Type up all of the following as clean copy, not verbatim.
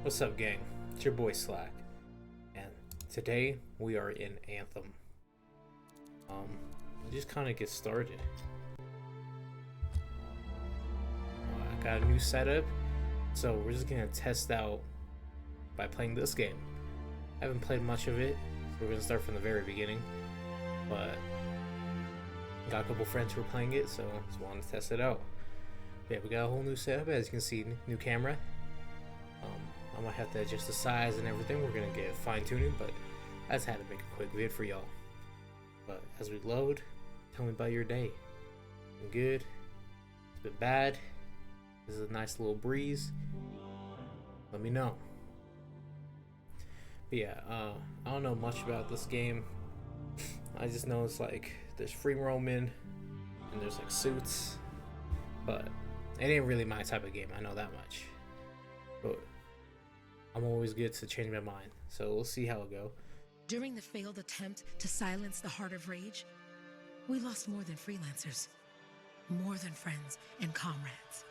What's up, gang? It's your boy Slack, and today we are in Anthem. Just kind of get started. I got a new setup, so we're just gonna test out by playing this game. I haven't played much of it, so we're gonna start from the very beginning. But got a couple friends who are playing it, so just wanted to test it out. Yeah, we got a whole new setup, as you can see, new camera. I might have to adjust the size and everything. We're gonna get fine-tuning, but I just had to make a quick vid for y'all. But as we load, tell me about your day. Been good? It's been bad? This is a nice little breeze. Let me know. But yeah, I don't know much about this game. I just know it's like there's free roaming and there's like suits, but it ain't really my type of game. I know that much. But I'm always good to change my mind, so we'll see how it go. During the failed attempt to silence the Heart of Rage, we lost more than freelancers, more than friends and comrades.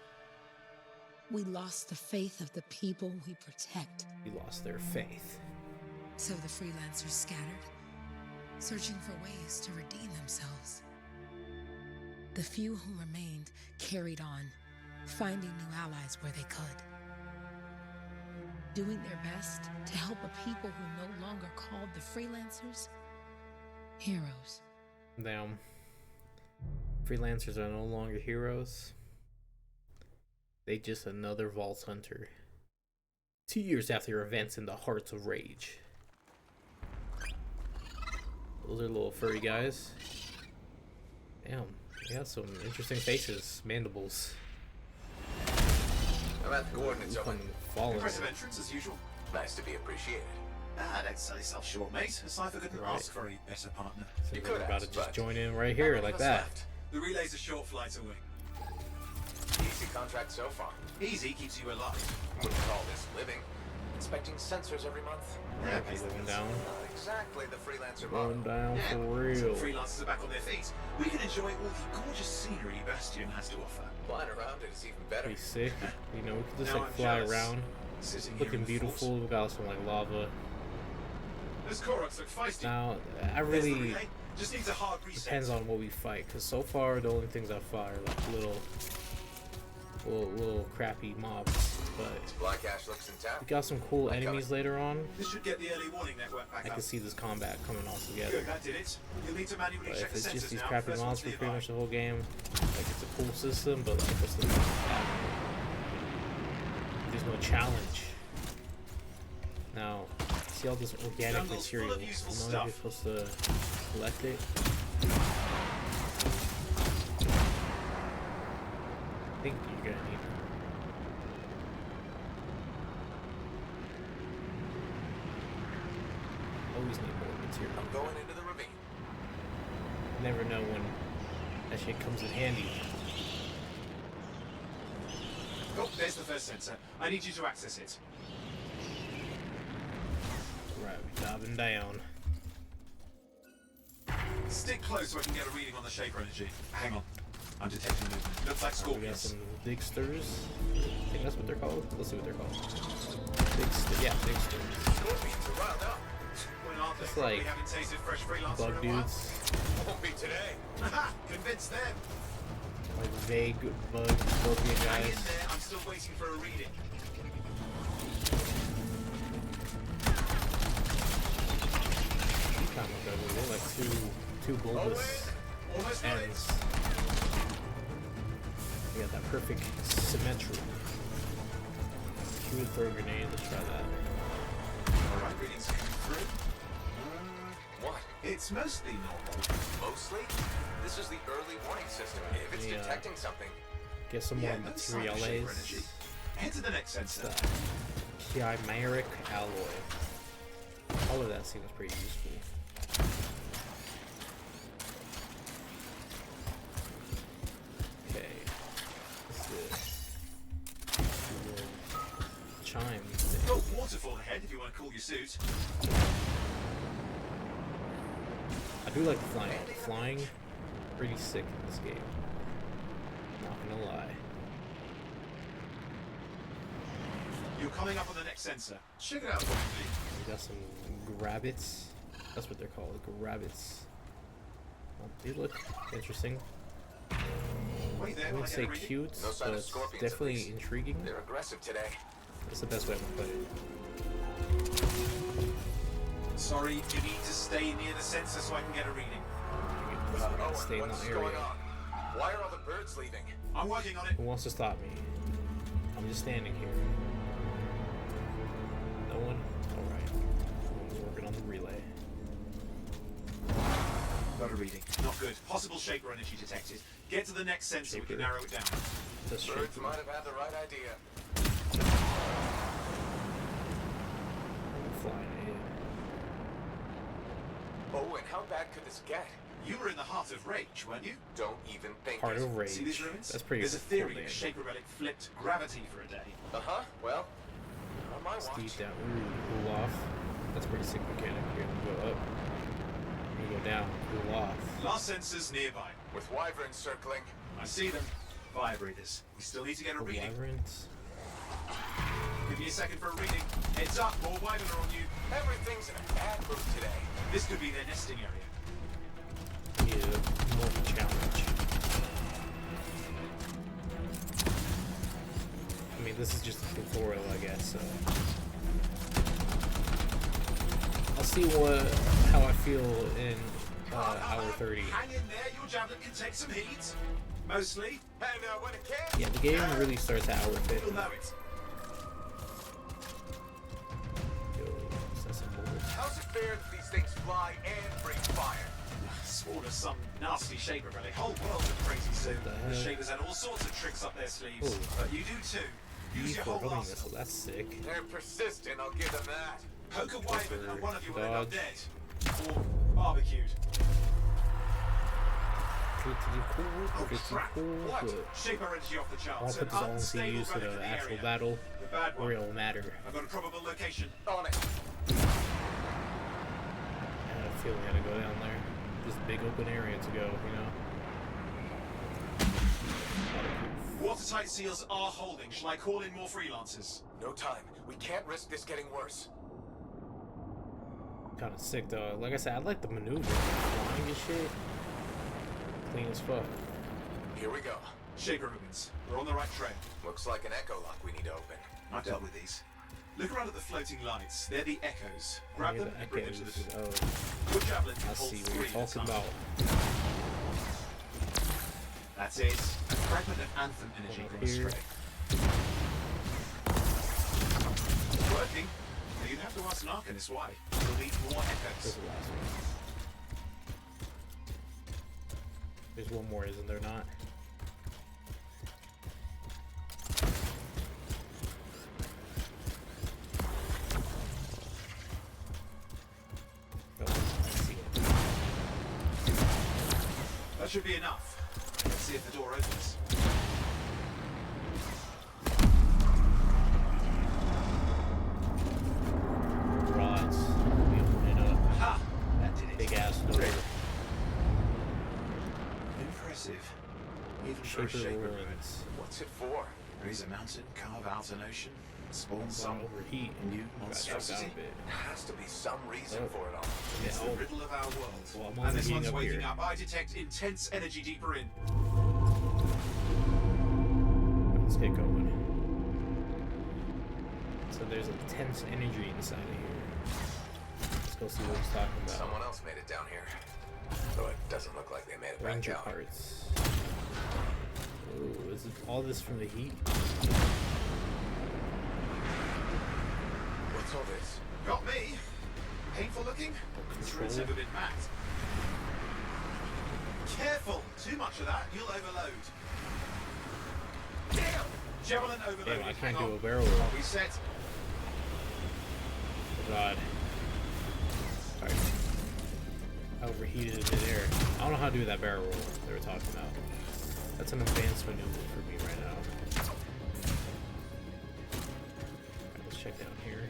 We lost the faith of the people we protect. We lost their faith. So the freelancers scattered, searching for ways to redeem themselves. The few who remained carried on, finding new allies where they could. Doing their best to help a people who no longer called the freelancers heroes. Damn. Freelancers are no longer heroes. They just another Vault Hunter. 2 years after events in the Hearts of Rage. Those are little furry guys. Damn, they got some interesting faces. Mandibles. I'm at the coordinates open. Impressive entrance as usual. Nice to be appreciated. Don't sell yourself short, mate. A cipher couldn't ask for a better partner. So You we're could about to ask, just but join in right here like that. Left. The relay's a short flight away. Easy contract so far. Easy keeps you alive. Wouldn't call this living. Inspecting sensors every month. Yeah, Going down. Not exactly the freelancer Going model. down for Some real. freelancers are back on their feet. We can enjoy all the gorgeous scenery Bastion has to offer. Flying around it is even better. Pretty sick. You know, we could just Now like I'm fly jealous. around. Sitting here Looking in the beautiful. fort. We got some like lava. Those Koroks look feisty. Now, I There's the really relay. Just needs a hard reset. depends on what we fight, because so far the only things I fight are like little crappy mobs. But Black Ash looks we intact. got some cool enemies later on. This should get the early warning network back I up. can see this combat coming all Good, together. that did it. You'll need to manually But check if the it's just sensors these now. crappy First mobs one for to pretty the much the whole game, like it's a cool system, but like what's the there's no challenge. Now, see all this organic Jungle's full material. of useful You know you're stuff. supposed to collect it. I think you're gonna need it. Always need more material. I'm going into the ravine. Never know when that shit comes in handy. Oh, there's the first sensor. I need you to access it. Right, we're diving down. Stick close so I can get a reading on the Shaper energy. Hang on. I'm detecting movement. Looks like We got scorpions. some digsters. I think that's what they're called. Let's see what they're called. Yeah, digsters. Scorpions are riled up. When aren't they? It's Probably like haven't tasted fresh freelancer Bug in a while. dudes. Won't be today. Haha, convince them. Like vague bug scorpion Hang in guys. there. I'm still waiting for a reading. Kind of look ugly. They're like two bulbous Almost got it. ends. We got that perfect symmetry. Shoot a throw grenade. Let's try that. Alright, readings coming through. What? It's mostly normal. Mostly? This is the early warning system. If it's Yeah. detecting something, Get some more no sign of Shaper materials. energy. Head to the next sensor. Chimeric alloy. All of that seems pretty useful. Okay. What's this? Chime thing. Oh, waterfall ahead if you want to cool your suit. I do like the flying. Flying, pretty sick in this game. Not gonna lie. You're coming up on the next sensor. Check it out for me. We got some grabbits. That's what they're called, grabbits. Oh, they look interesting. Wait there, I will wouldn't I say get a reading? cute, No sign but of it's scorpions, at definitely least. intriguing. They're aggressive today. That's the best way to put it. Sorry, you need to stay near the sensor so I can get a reading. Owen, Stay in what that is area. going on? Why are all the birds leaving? I'm working on it. Who wants to stop me? I'm just standing here. No one? Alright. Someone's working on the relay. Got a reading. Not good. Possible shaper energy detected. Get to the next sensor, we can narrow it down. Just Birds shape. might have had the right idea. Flying in. Owen, how bad could this get? You were in the heart of Rage, weren't you? Don't even think Heart it. of Rage. See these ruins? That's pretty There's a cool theory name. the shaper relic flipped gravity for a day. Uh-huh. Well, on my watch. Steep down. Ooh, cool off. That's pretty sick mechanic. Here, we go up. We go down. Cool off. Last sensors nearby. With wyverns circling. I see them. Vibrators. We still need to get a The reading. wyverns. Give me a second for a reading. Heads up, more wyvern are on you. Everything's in a bad mood today. This could be their nesting area. Yeah, more of a challenge. I mean, this is just a tutorial, I guess, so. I'll see how I feel in hour 30. Hang in there, your javelin can take some heat. Mostly. And when it can, Yeah, the game really starts at hour 50. You'll know it. Yo, is that some bullets? how's it fair that these things fly and breathe fire? Sworn as some nasty shaper relic. Whole world of crazy soon. What the The heck? shapers had all sorts of tricks up their sleeves. Ooh. But you do too. Use your For whole running arsenal. missile, that's sick. They're persistent, I'll give them that. Poke a wyvern and one of you will end up Dodge. dead. Or barbecued. Pretty cool, Oh pretty crap. cool, What? but Shaper energy off the I charts. want to put this all into Unstable use in relic an the actual area. battle The bad one. where it'll matter. I've got a probable location. On it. I had a feeling I had to go down there. This big open area to go, you know? Watertight seals are holding. Shall I call in more freelancers? No time. We can't risk this getting worse. Kind of sick though. Like I said, I like the maneuver. Flying and shit. Clean as fuck. Here we go. Shaper ruins. We're on the right trail. Looks like an echo lock we need to open. I've dealt with these. Look around at the floating lights. They're the echoes. Grab Near them the and bring them to the door. echoes. Oh, Your javelin can I hold see what 3 you're at a talking time. about. That's it. A fragment of Anthem energy Over gone here. astray. Working. Now you'd have to ask an Arcanist why. You'll need more There's echoes. the last one. There's one more, isn't there not? Oh, I see it. That should be enough. Let's see if the door opens. Rods. We open it up. Ha! That did it. Big ass door. Impressive. Even for a Shaper shaper ruin. ruins. What's it for? Raise a mountain, carve out an ocean, spawn some Overheat. new Got monstrosity. shut down a bit. Has to be some reason Oh. for it all. It's the Yeah, riddle of our world. Well, I'm And only this being one's up waking here. up. I detect intense energy deeper in. Let's get going. So there's intense energy inside of here. Let's go see what he's talking about. Someone else made it down here. Though it doesn't look like they made it back Ranger down. parts. Oh, is it all this from the heat? What's all this? Got me. Painful looking? This room's never been mapped. Careful! Too much of that, you'll overload. Damn! Javelin overloaded. Damn, I Hang can't do on. a barrel roll. I'll reset. Oh god. Alright. I overheated in midair. I don't know how to do that barrel roll they were talking about. That's an advanced maneuver for me right now. Alright, let's check down here.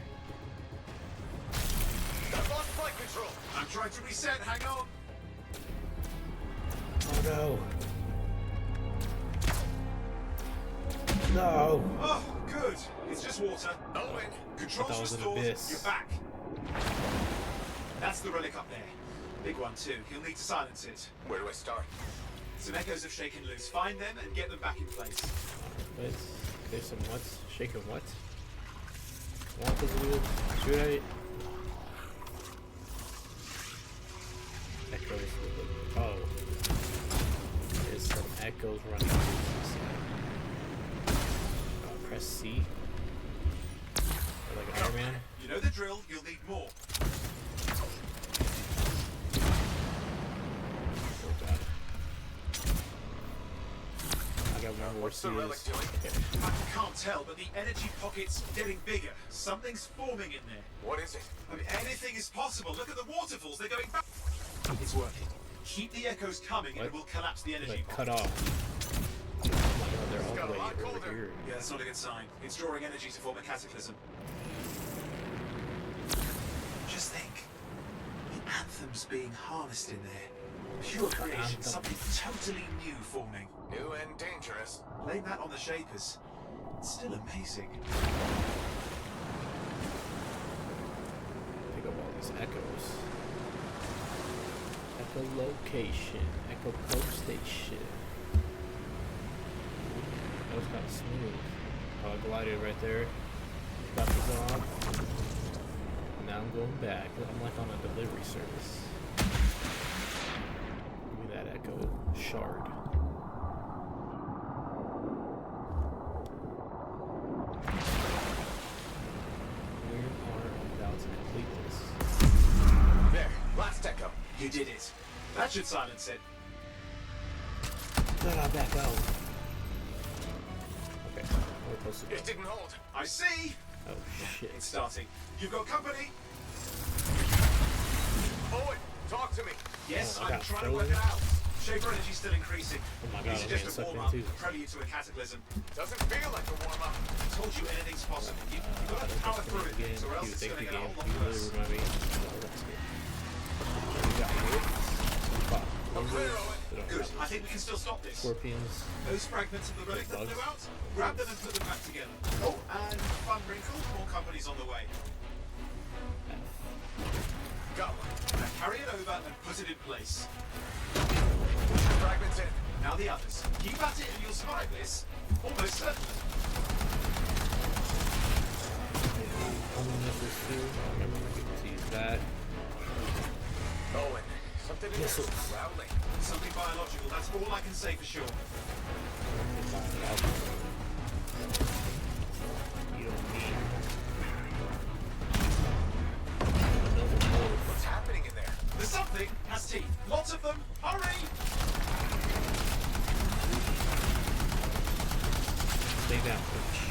I've lost flight control! I'm trying to reset, hang on! Oh no! No! Oh, Good. It's just water. Owen, Controls that was an restored. abyss. You're back. That's the relic up there. Big one too. You'll need to silence it. where do I start? Some echoes have shaken loose. Find them and get them back in place. What? There's some what's shaking what? Want to do? Shoot at it. Echoes. Oh. There's some echoes running through this. Press C. Or like Iron Man. You know the drill. You'll need more. Oh god. I gotta remember where What's C the relic is. doing? Okay. I can't tell, but the energy pocket's getting bigger. Something's forming in there. What is it? I mean, anything is possible. Look at the waterfalls. They're going back. It's working. Keep the echoes coming and What? it will collapse the energy Like pocket. cut off. Oh my god, they're all got the a way lot over colder. here. Yeah, that's not a good sign. It's drawing energy to form a cataclysm. Just think. The anthem's being harnessed in there. Pure creation, Anthem. something totally new forming. New and dangerous. Blame that on the Shapers. It's still amazing. Pick up all these echoes. Echo location. Echo probe station. That was kind of smooth. Oh, I glided right there. Got this off. Now I'm going back. I'm like on a delivery service. Give me that echo shard. We are about to complete this. There, last echo. You did it. That should silence it. Back out. Okay, we're supposed to go. It didn't hold. I see. Oh shit. It's starting. You've got company. Owen, talk to me. Yes, Oh, I I'm got trying to work it frozen. out. Shaper energy's still increasing. Oh my god, These I'm are getting just a sucked in warm-up, too. prelude to a cataclysm. Doesn't feel like a warm-up. I told you anything's possible. You've got to power through it, Game, or else it's thank going to you, get a game. whole lot You really worse. remind me. Oh, that's good. We got hits. Fuck. I'm clear, Owen. Good. I think we can still stop this. Scorpions. Those fragments of the relic that blew out, grab them and put them back together. Oh, and fun wrinkle, more companies on the way. Go. Now carry it over and put it in place. Fragments in. Now the others. Keep at it and you'll survive this. Almost certainly. Only missiles too. I remember when people to use that. Owen, something in Missiles. there. Growling. Something biological, that's all I can say for sure. You don't need another wolf. What's happening in there? There's something has teeth. Lots of them. Hurry! Stay down, bitch.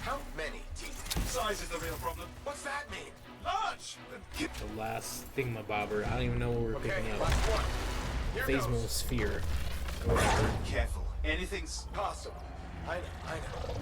How many teeth? Size is the real problem. What's that mean? Large! The last thingamabobber. I don't even know what we're Okay, picking up. last one. Here Phasmal goes. sphere. Careful. Anything's... Possible. I know.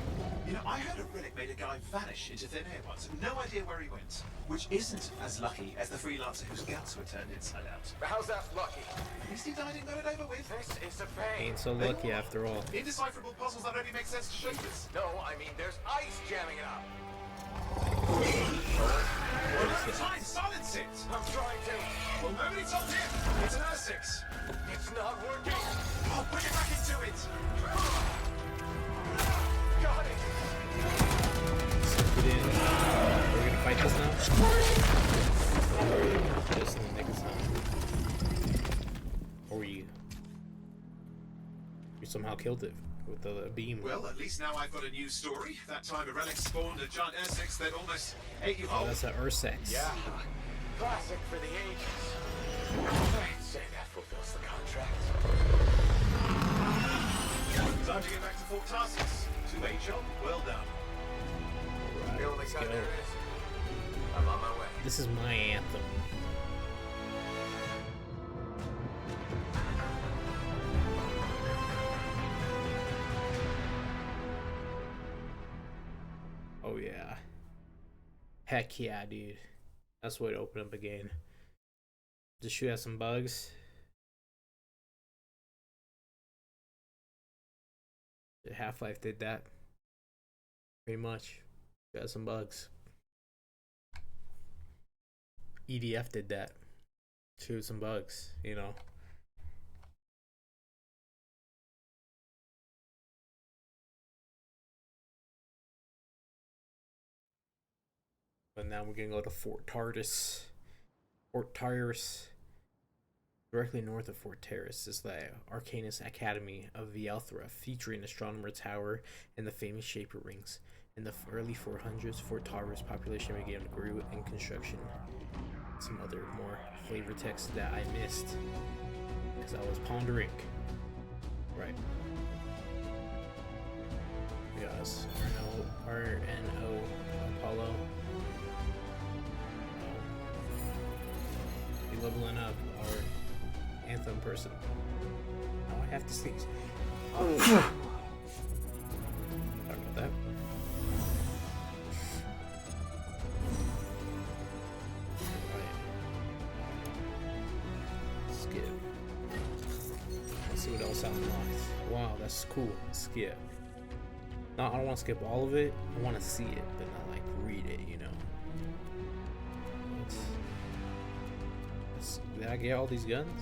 You know, I heard a relic made a guy vanish into thin air once. No idea where he went. Which isn't as lucky as the freelancer whose guts were turned inside out. How's that lucky? At least he died and got it over with. This is a pain. Ain't so lucky after all. Indecipherable puzzles that only make sense to Shapers. No, I mean there's ice jamming it up. We're out of time. Silence it. I'm trying to. Well, nobody told him. It's an Ursix. It's not working. Oh, put it back into it. Got it. Sink it in. We're gonna fight this now? Just in the nick of time. Or you somehow killed it with the beam. Well, at least now I've got a new story. That time a relic spawned a giant Ursix that almost ate you Oh, whole. that's an Ursex. Yeah. Classic for the ages. I'd say that fulfills the contract. Time to get back to Fort Tarsus. Two-way job. Well done. Alright, The only let's kind go. there is. I'm on my way. This is my anthem. Oh yeah. Heck yeah, dude. That's the way to open up a game. Just shoot at some bugs. Half-Life did that. Pretty much. Got some bugs. EDF did that. Shoot some bugs, you know. But now we're gonna go to Fort Tardis. Fort Tyrus. Directly north of Fort Terrace is the Arcanus Academy of Vielthra, featuring Astronomer Tower and the famous Shaper Rings. In the early 400s, Fort Tyrus population began to grow in construction. Some other more flavor text that I missed because I was pondering. Right. Yes, RNO Apollo. Be leveling up our Anthem person. Now I have to sneeze. Sorry about that. Alright. Skip. Let's see what else I unlocked. Wow, that's cool. Skip. No, I don't want to skip all of it. I want to see it, but not like read it, you know. Did I get all these guns?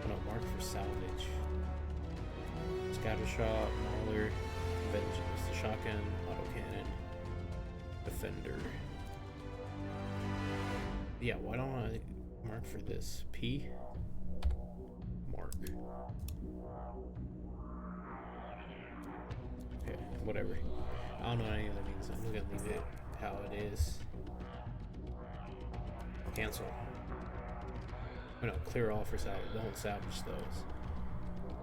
Oh no, mark for salvage. Scattershot, Mauler, Vengeance, the shotgun, autocannon, defender. Yeah, why don't I mark for this? P? Mark. Okay, whatever. I don't know what any of that means. I'm just gonna leave it how it is. Cancel. Oh no, clear all for salvage. Don't salvage those.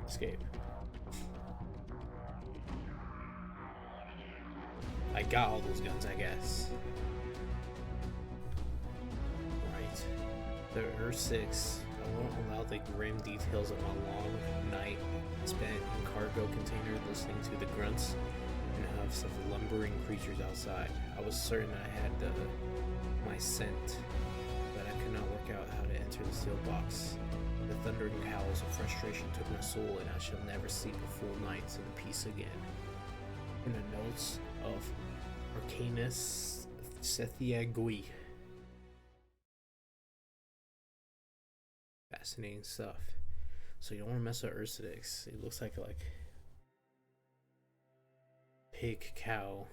Escape. I got all those guns, I guess. Right. The Earth 6. I won't allow the grim details of my long night spent in cargo container listening to the grunts and huffs of lumbering creatures outside. I was certain I had my scent, but I could not work out how to enter the sealed box. The thundering howls of frustration took my soul, and I shall never sleep a full night in peace again. In the notes of Arcanus Sethiagui. Fascinating stuff. So you don't want to mess with Ursidix. It looks like pig, cow,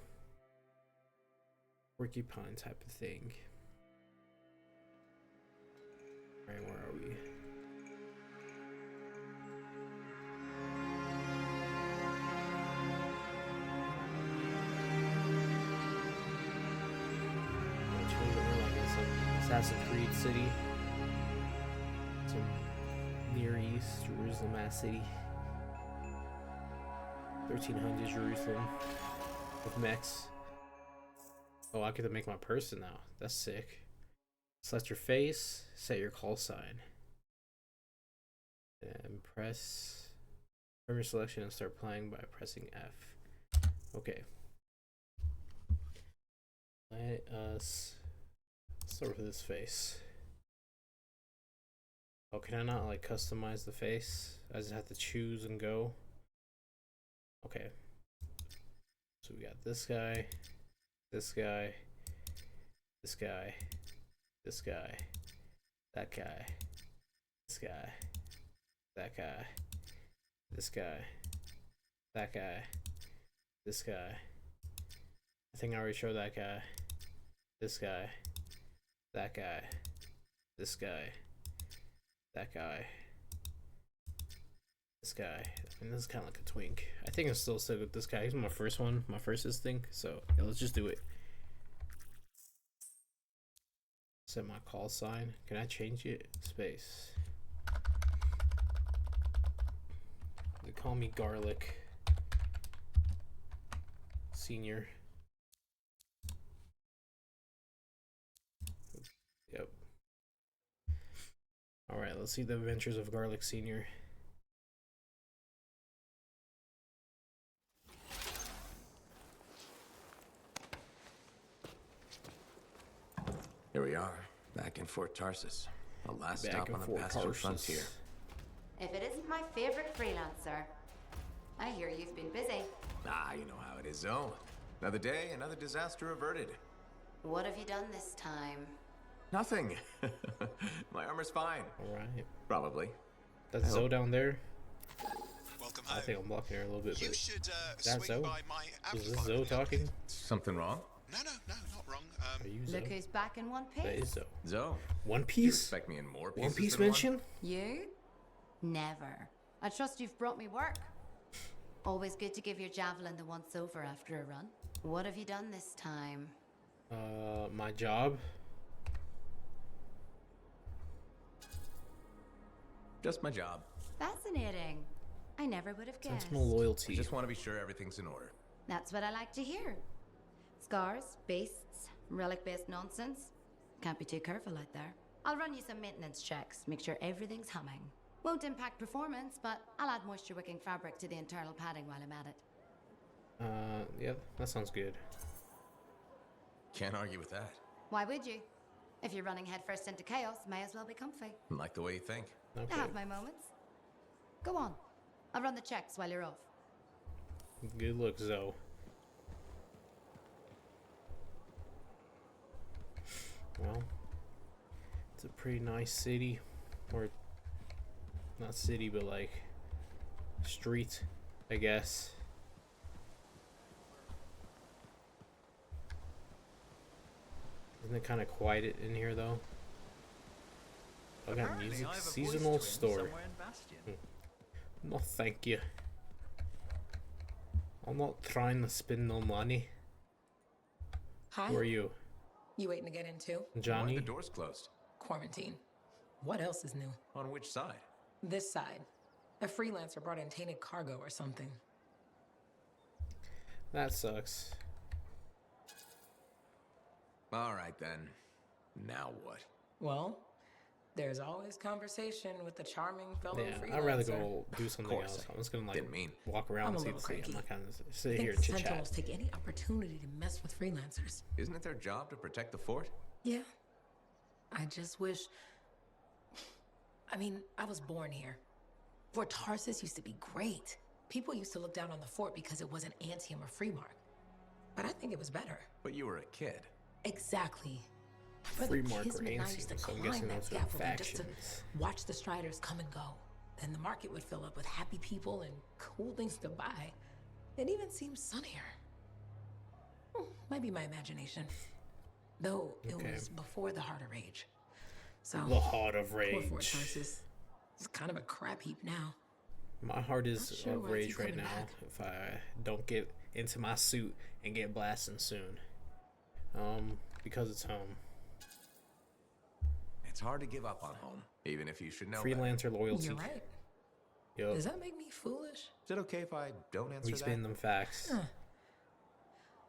porcupine type of thing. Alright, where are we? Assassin's Creed City. Some Near East, Jerusalem as city. 1300 Jerusalem with mechs. Oh, I get to make my person now. That's sick. Select your face, set your call sign. And press from your selection and start playing by pressing F. Okay. Let us start with this face. Oh, can I not like customize the face? I just have to choose and go. Okay. So we got this guy, this guy, this guy, this guy, that guy, this guy, that guy, this guy, that guy, this guy. I think I already showed that guy, this guy, that guy, this guy, that guy, this guy. I mean, this is kind of like a twink. I think I'm still stuck with this guy. He's my first one, my first instinct. So yeah, let's just do it. Set my call sign. Can I change it? Space. They call me Garlic Senior. Yep. Alright, let's see the adventures of Garlic Senior. Here we are, back in Fort Tarsus. A last Back stop and on the forth pasture Tarsus. frontier. If it isn't my favorite freelancer. I hear you've been busy. Ah, you know how it is, Zoe. Another day, another disaster averted. What have you done this time? Nothing. My armor's fine. All right. Probably. That's Zoe down there. Welcome I home. think I'm blocking her a little bit. You But should that's swing Zoe. by my Is this amplifier Zoe when you're talking? Something wrong? No, not wrong. Are you Look Zoe? who's back in one That piece. is Zoe. Zoe, One you Piece? expect me in more pieces One Piece than mention? You? Never. I trust you've brought me work. Always good to give your javelin the once over after a run. What have you done this time? My job. Just my job. Fascinating. I never would have guessed. Sentinel I loyalty. just want to be sure everything's in order. That's what I like to hear. Scars, beasts, relic-based nonsense. Can't be too careful out there. I'll run you some maintenance checks, make sure everything's humming. Won't impact performance, but I'll add moisture-wicking fabric to the internal padding while I'm at it. Yeah, that sounds good. Can't argue with that. Why would you? If you're running headfirst into chaos, may as well be comfy. Like the way you think. I Okay. have my moments. Go on. I'll run the checks while you're off. Good look, Zoe. Well, it's a pretty nice city. Or, not city, but like, street, I guess. Isn't it kind of quiet in here, though? I got music. Seasonal store. No, thank you. I'm not trying to spend no money. Hi. Who are you? You waiting to get in too? Why are Johnny? the doors closed? Quarantine. What else is new? On which side? This side. A freelancer brought in tainted cargo or something. That sucks. All right then. Now what? Well, there's always conversation with the charming fellow Yeah, freelancer. I'd rather go do something course, else. I'm just gonna like didn't mean. walk around I'm and a see little the city. I'm cranky. not gonna I sit think here the and chit Sentinels chat. take any opportunity to mess with freelancers. Isn't it their job to protect the fort? Yeah. I just wish... I mean, I was born here. Fort Tarsus used to be great. People used to look down on the fort because it wasn't Anthem or Freemark. But I think it was better. But you were a kid. Exactly. Freemark or Kismet and I used to Anthem, so I'm climb guessing that those are scaffolding just to factions. watch the Striders come and go. Then the market would fill up with happy people and cool things to buy. It even seems sunnier. Might be my imagination. Though it Okay. was before the Heart of Rage. So, The Heart of poor Fort Rage. Tarsus. It's kind of a crap heap now. My heart is Not sure of why rage it's right coming now. back. If I don't get into my suit and get blasting soon. Because it's home. It's hard to give up on home, even if you should know better. Freelancer loyalty. You're right. Yup. Does that make me foolish? Is it okay if I don't answer We that? spin them facts.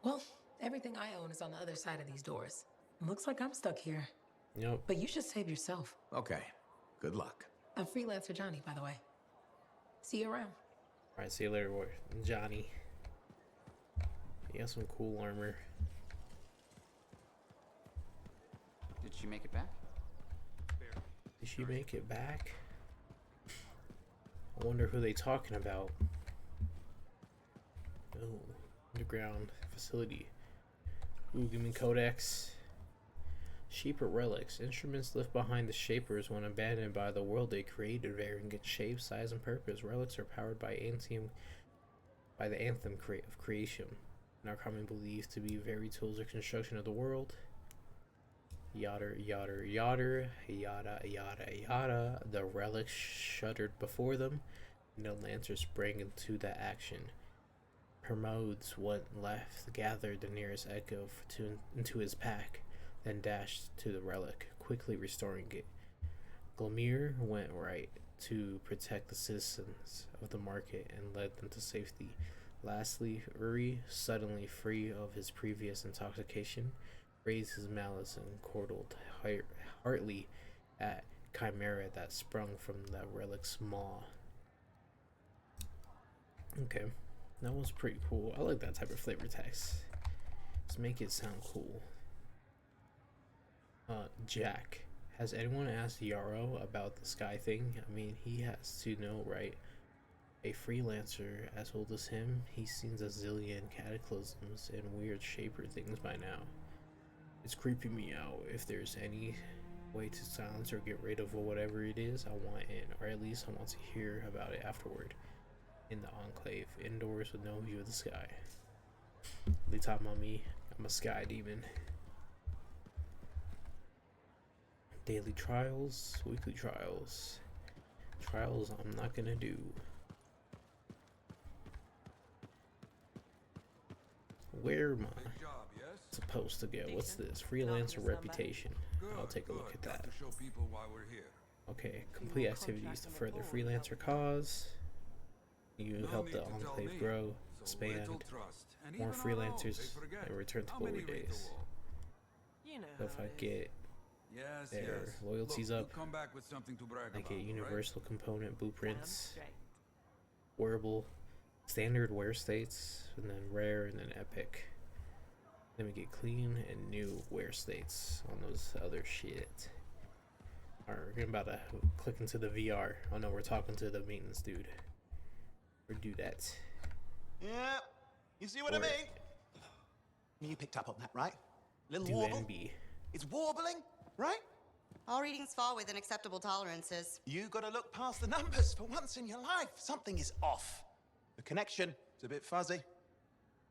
Well, everything I own is on the other side of these doors. Looks like I'm stuck here. Yup. But you should save yourself. Okay. Good luck. I'm Freelancer Johnny, by the way. See you around. Alright, see you later, Johnny. He has some cool armor. Did she make it back? Did she make it back? I wonder who they talking about. Oh, underground facility. Ooh, give me codex. Shaper relics. Instruments left behind the Shapers when abandoned by the world they created, varying in shape, size, and purpose. Relics are powered by the Anthem of creation, and are commonly believed to be very tools of construction of the world. Yada yada yada yada yada yada. The relics shuddered before them, and the Lancer sprang into that action. Hermodes went left, gathered the nearest echo into his pack, then dashed to the relic, quickly restoring it. Glamir went right to protect the citizens of the market and led them to safety. Lastly, Uri, suddenly free of his previous intoxication, raised his malice and chortled heartily at chimera that sprung from the relic's maw. Okay, that was pretty cool. I like that type of flavor text. Let's make it sound cool. Jack Has anyone asked Yarrow about the sky thing? I mean, he has to know, right? A freelancer as old as him, he's seen a zillion cataclysms and weird shaper things by now. It's creeping me out. If there's any way to silence or get rid of whatever it is, I want in, or at least I want to hear about it afterward. In the Enclave, indoors with no view of the sky. They talking about me. I'm a sky demon. Daily trials, weekly trials. Trials I'm not gonna do. Where am I supposed to go? What's this? Freelancer reputation. I'll take a look at that. Okay, complete activities to further freelancer cause. You help the Enclave grow, expand, more freelancers, and return to glory days. So if I get their loyalties up, I get universal component blueprints, wearable, standard wear states, and then rare, and then epic. Then we get clean and new wear states on those other shit. Alright, we're about to click into the VR. Oh no, we're talking to the maintenance dude. Or do that. Yeah, you see what I mean? You picked up on that, right? Little Do warble. NB. It's warbling, right? All readings fall within acceptable tolerances. You gotta look past the numbers for once in your life. Something is off. The connection is a bit fuzzy.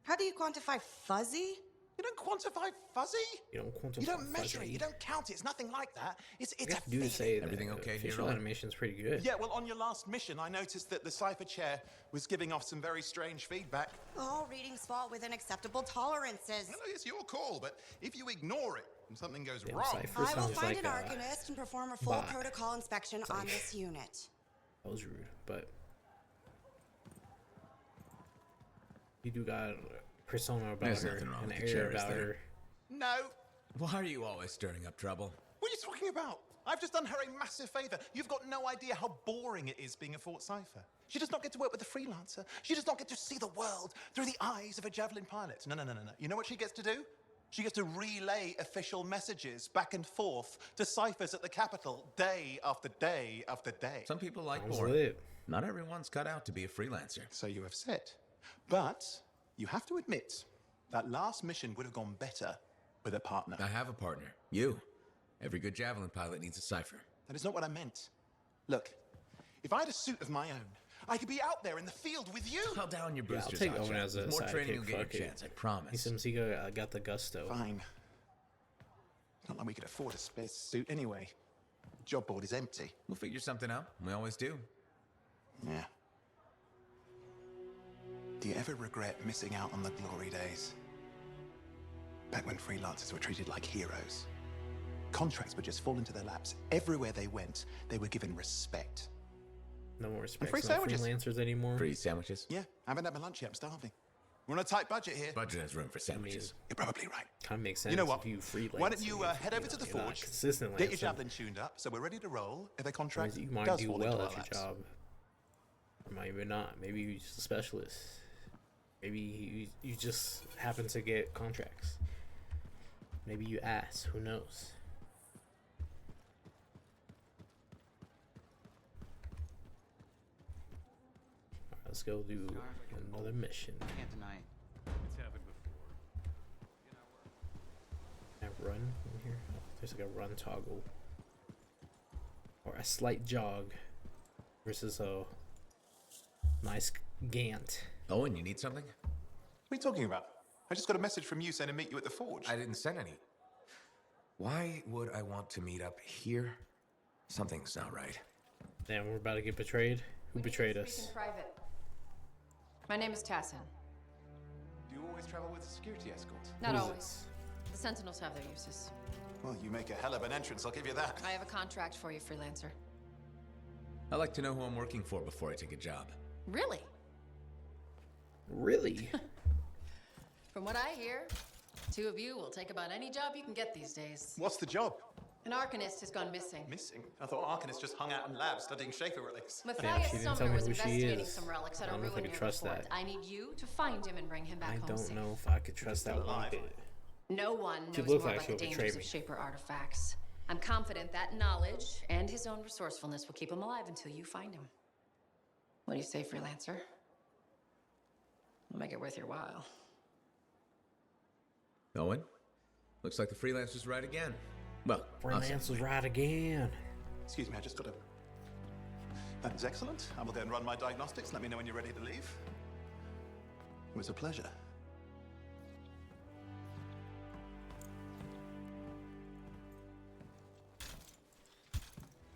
How do you quantify fuzzy? You don't quantify fuzzy. You don't quantify You don't measure fuzzy. it. You don't count it. It's nothing like that. It's You a have to do to feeling. say that Everything okay here, facial Ron? animation's pretty good. Yeah, well, on your last mission, I noticed that the cipher chair was giving off some very strange feedback. All readings fall within acceptable tolerances. Well, it's your call, but if you ignore it and something goes Damn, wrong, Cypher I will sounds find like an a arcanist and perform a full bot. protocol inspection on this unit. That was rude, but you do got a persona about There's her, nothing wrong an with the air chair, is about there? her. No. Why are you always stirring up trouble? What are you talking about? I've just done her a massive favor. You've got no idea how boring it is being a Fort Cipher. She does not get to work with a freelancer. She does not get to see the world through the eyes of a javelin pilot. No. You know what she gets to do? She gets to relay official messages back and forth to ciphers at the capital day after day after day. Some people like Sounds boring. lit. Not everyone's cut out to be a freelancer. So you have said. But you have to admit, that last mission would have gone better with a partner. I have a partner. You. Every good javelin pilot needs a cipher. That is not what I meant. Look, if I had a suit of my own, I could be out there in the field with you. Call down your Yeah, I'll boosters. take Hotshot. Owen as a With more training, sidekick. you'll get your Fuck it. chance. I promise. He seems he got the gusto. Fine. Not like we could afford a spare suit anyway. The job board is empty. We'll figure something out. We always do. Yeah. Do you ever regret missing out on the glory days? Back when freelancers were treated like heroes. Contracts would just fall into their laps. Everywhere they went, they were given respect. No more respect. free No sandwiches. freelancers anymore. Free sandwiches? Yeah, I haven't had my lunch yet. I'm starving. We're on a tight budget here. Budget has room for sandwiches. You're probably right. Kind of makes sense. You know what? If you freelance, Why don't you and head over to the you're not forge, consistently get your at some- javelin tuned up, so we're ready to roll if a Whereas contract you might does do fall well into at our your laps. job. Or might even not. Maybe you're just a specialist. Maybe you just happen to get contracts. Maybe you ask. Who knows? Alright, let's go do another mission. Can't deny it. Can I run in here? Oh, there's like a run toggle. Or a slight jog versus a nice gant. Owen, you need something? What are you talking about? I just got a message from you saying to meet you at the forge. I didn't send any. Why would I want to meet up here? Something's not right. Damn, we're about to get betrayed. Who betrayed us? Private. My name is Tassin. Do you always travel with a security escort? Not Who is always. this? The Sentinels have their uses. Well, you make a hell of an entrance, I'll give you that. I have a contract for you, freelancer. I like to know who I'm working for before I take a job. Really? Really? From what I hear, two of you will take about any job you can get these days. What's the job? An Arcanist has gone missing. Missing? I thought Arcanists just hung out in labs studying Schaefer relics. Damn, Matthias she didn't tell Sumner me was who she investigating is. some relics I at a don't know if I ruin can near trust the fort. that. I need you to find him and bring him back I home don't safe. know if I could trust that alive. blanket. No one She knows looks more like about the she'll betray dangers of me. Shaper artifacts. I'm confident that knowledge and his own resourcefulness will keep him alive until you find him. What do you say, freelancer? I'll make it worth your while. Owen, looks like the freelancer's right again. Well, Freelance was right again. Excuse me, I just got to... That is excellent. I will go and run my diagnostics. Let me know when you're ready to leave. It was a pleasure.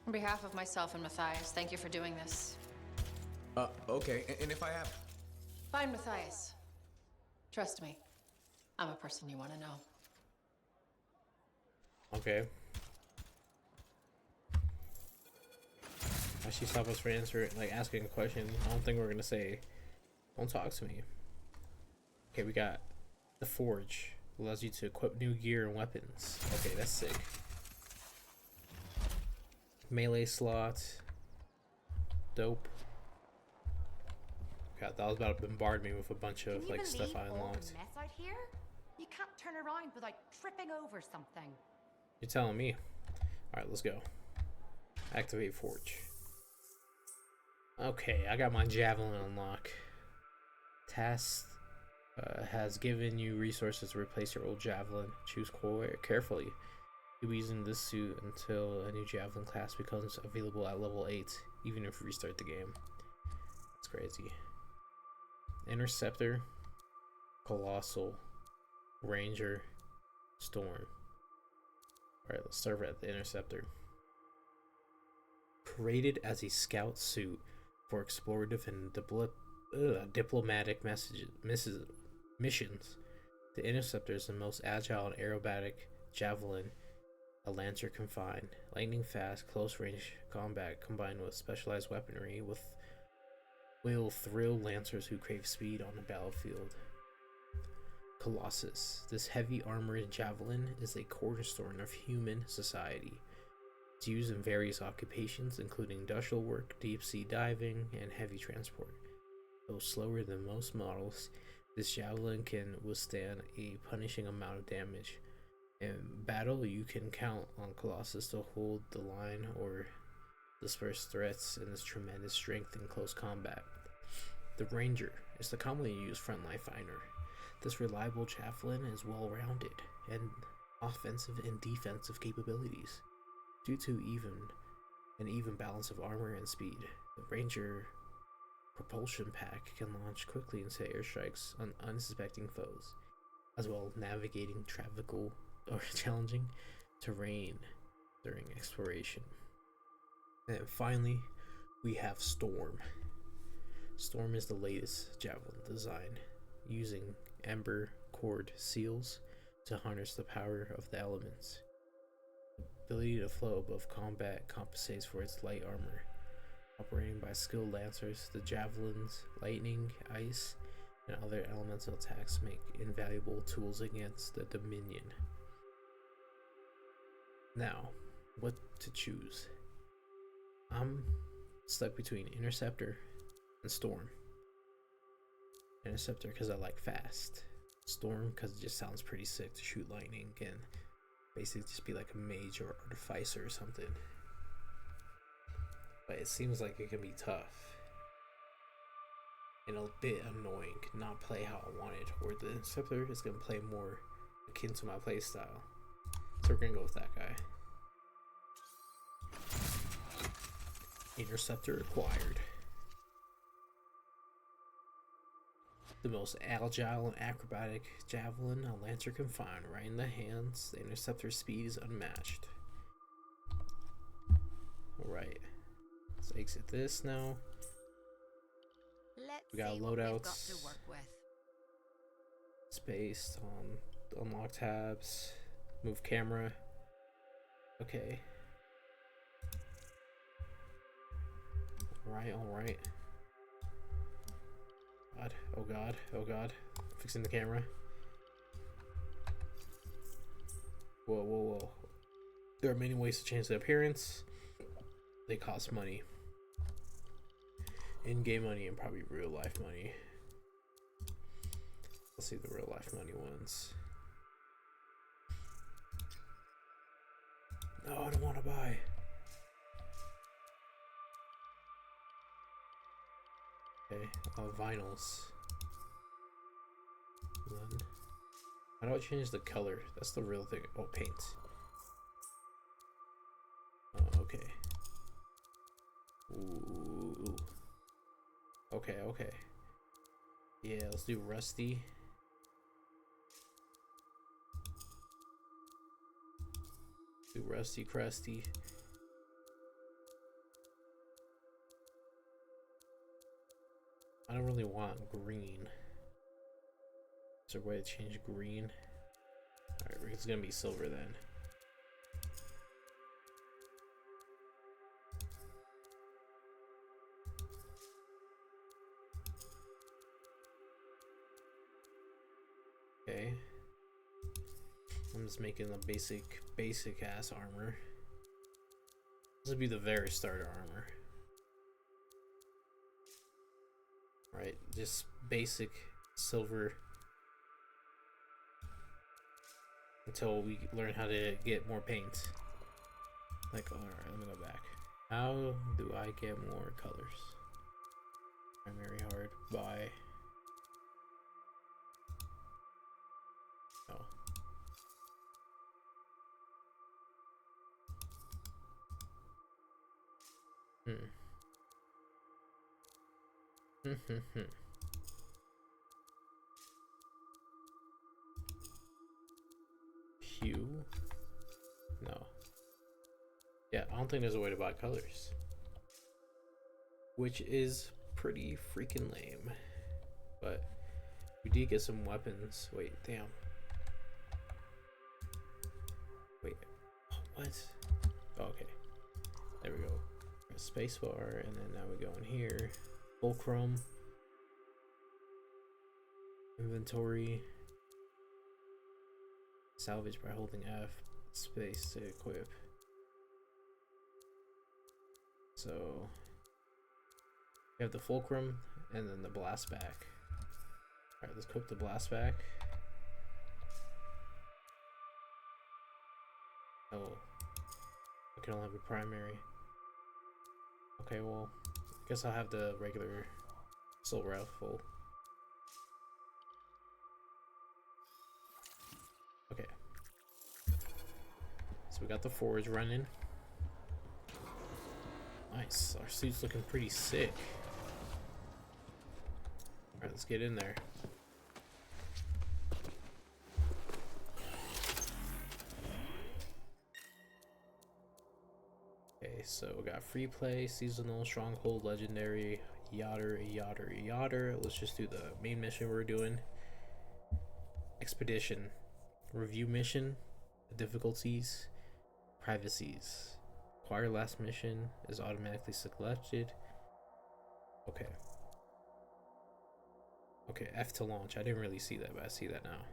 On behalf of myself and Matthias, thank you for doing this. Okay, and if I have... Find Matthias. Trust me, I'm a person you want to know. Okay. Why she stop us for answering, like asking a question? I don't think we're gonna say, "Don't talk to me." Okay, we got the Forge. Allows you to equip new gear and weapons. Okay, that's sick. Melee slot. Dope. God, that was about to bombard me with a bunch of like stuff I unlocked. Mess out here? You can't turn around without tripping over something. You're telling me. Alright, let's go. Activate Forge. Okay, I got my Javelin unlock. Task has given you resources to replace your old Javelin. Choose carefully. You'll be using this suit until a new Javelin class becomes available at level 8, even if you restart the game. It's crazy. Interceptor, Colossal, Ranger, Storm. Alright, let's start at the Interceptor. Created as a scout suit for explorative and diplomatic missions, the Interceptor is the most agile and aerobatic javelin a Lancer can find. Lightning fast, close range combat combined with specialized weaponry will thrill Lancers who crave speed on the battlefield. Colossus. This heavy armored javelin is a cornerstone of human society. It's used in various occupations, including industrial work, deep sea diving, and heavy transport. Though slower than most models, this javelin can withstand a punishing amount of damage. In battle, you can count on Colossus to hold the line or disperse threats in its tremendous strength in close combat. The Ranger is the commonly used frontline fighter. This reliable javelin is well-rounded and offensive and defensive capabilities. Due to an even balance of armor and speed, the Ranger propulsion pack can launch quickly into airstrikes on unsuspecting foes, as well as navigating challenging terrain during exploration. And finally, we have Storm. Storm is the latest javelin design, using ember cord seals to harness the power of the elements. The ability to float above combat compensates for its light armor. Operating by skilled lancers, the javelins, lightning, ice, and other elemental attacks make invaluable tools against the Dominion. Now, what to choose? I'm stuck between Interceptor and Storm. Interceptor because I like fast. Storm because it just sounds pretty sick to shoot lightning and basically just be like a mage or artificer or something. But it seems like it can be tough and a bit annoying, not play how I wanted, or the Interceptor is going to play more akin to my playstyle. So we're going to go with that guy. Interceptor acquired. The most agile and acrobatic javelin a Lancer can find, right in the hands. The Interceptor's speed is unmatched. Alright. Let's exit this now. We got loadouts. Space on unlock tabs. Move camera. Okay. Alright. God, oh god. Fixing the camera. Whoa. There are many ways to change the appearance. They cost money. In-game money and probably real life money. Let's see the real life money ones. No, I don't want to buy. Okay, vinyls. Then, how do I change the color? That's the real thing. Oh, paint. Oh, okay. Ooh. Okay, okay. Yeah, let's do rusty. Do rusty crusty. I don't really want green. Is there a way to change green? Alright, it's gonna be silver then. Okay. I'm just making the basic ass armor. This would be the very starter armor. Right, just basic silver until we learn how to get more paint. Like, alright, let me go back. How do I get more colors? Primary hard buy. Oh. Hue? No. Yeah, I don't think there's a way to buy colors. Which is pretty freaking lame. But we did get some weapons. Wait, damn. Wait. What? Oh, okay. There we go. Spacebar, and then now we go in here. Fulcrum. Inventory. Salvage by holding F. Space to equip. So we have the fulcrum and then the blast back. Alright, let's equip the blast back. Oh, I can only have a primary. Okay, well, I guess I'll have the regular assault rifle. Okay. So we got the forge running. Nice. Our suit's looking pretty sick. Alright, let's get in there. Okay, so we got free play, seasonal, stronghold, legendary, yachter. Let's just do the main mission we're doing. Expedition. Review mission. Difficulties. Privacies. Acquire last mission is automatically selected. Okay. Okay, F to launch. I didn't really see that, but I see that now.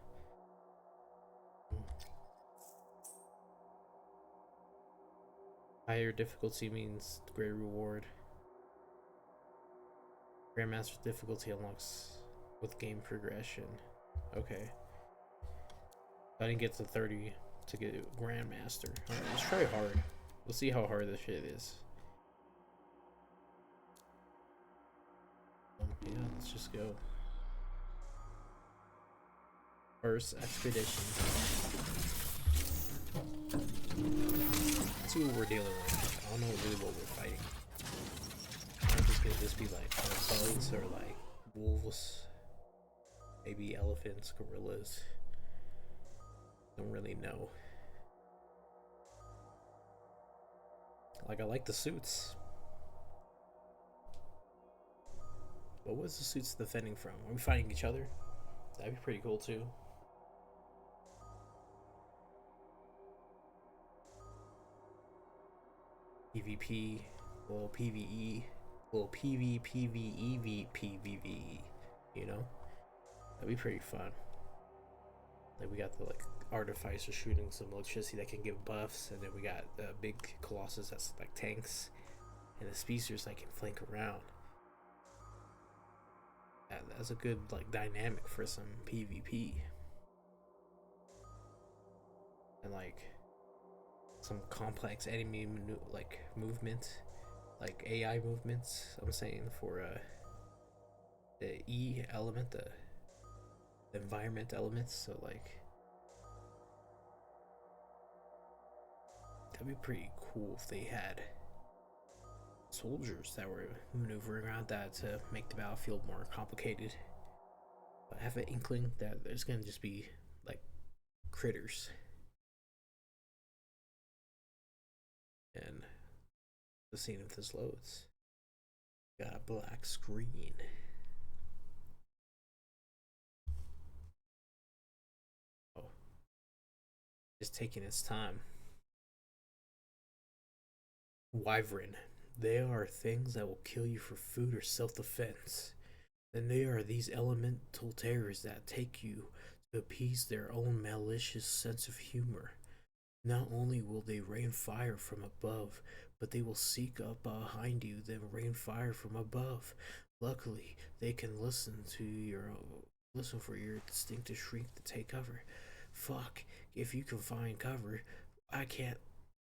Higher difficulty means greater reward. Grandmaster difficulty unlocks with game progression. Okay. I didn't get to 30 to get Grandmaster. Alright, let's try hard. We'll see how hard this shit is. Yeah, let's just go. First expedition. Let's see what we're dealing with. I don't know really what we're fighting. I think it's gonna just be like bugs or like wolves, maybe elephants, gorillas. Don't really know. Like, I like the suits. But what's the suits defending from? Are we fighting each other? That'd be pretty cool too. PvP, little PvE, little PvPvE, you know? That'd be pretty fun. Like, we got the like artificer shooting some electricity that can give buffs, and then we got the big colossus that's like tanks, and the speedsters that can flank around. That's a good like dynamic for some PvP. And like some complex enemy like movement, like AI movements. I'm saying for the E element, the environment elements. So like that'd be pretty cool if they had soldiers that were maneuvering around that to make the battlefield more complicated. But I have an inkling that there's gonna just be like critters. And the scene if this loads. Got a black screen. Oh. It's taking its time. Wyvern. They are things that will kill you for food or self-defense. Then they are these elemental terrors that take you to appease their own malicious sense of humor. Not only will they rain fire from above, but they will seek up behind you, then rain fire from above. Luckily, they can listen for your distinctive shriek to take cover. Fuck, if you can find cover, I can't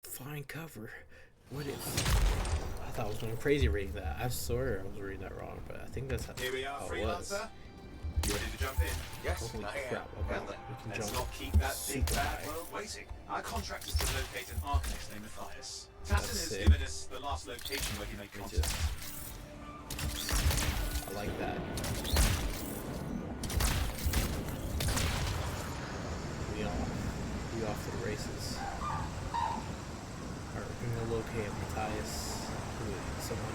find cover. What if... I thought I was going crazy reading that. I swear I was reading that wrong, but I think that's how, Here we are, how it was. freelancer. You ready to jump in? Yes, Holy I am. crap, okay. Well then, We can let's jump not keep that big super bad high. world waiting. Our contract is to locate an arcanist named Matthias. Tassin That's has sick. given us the last location where he made Let me contact. I like that. We off to the races. Alright, we're gonna locate Matthias. Who is someone?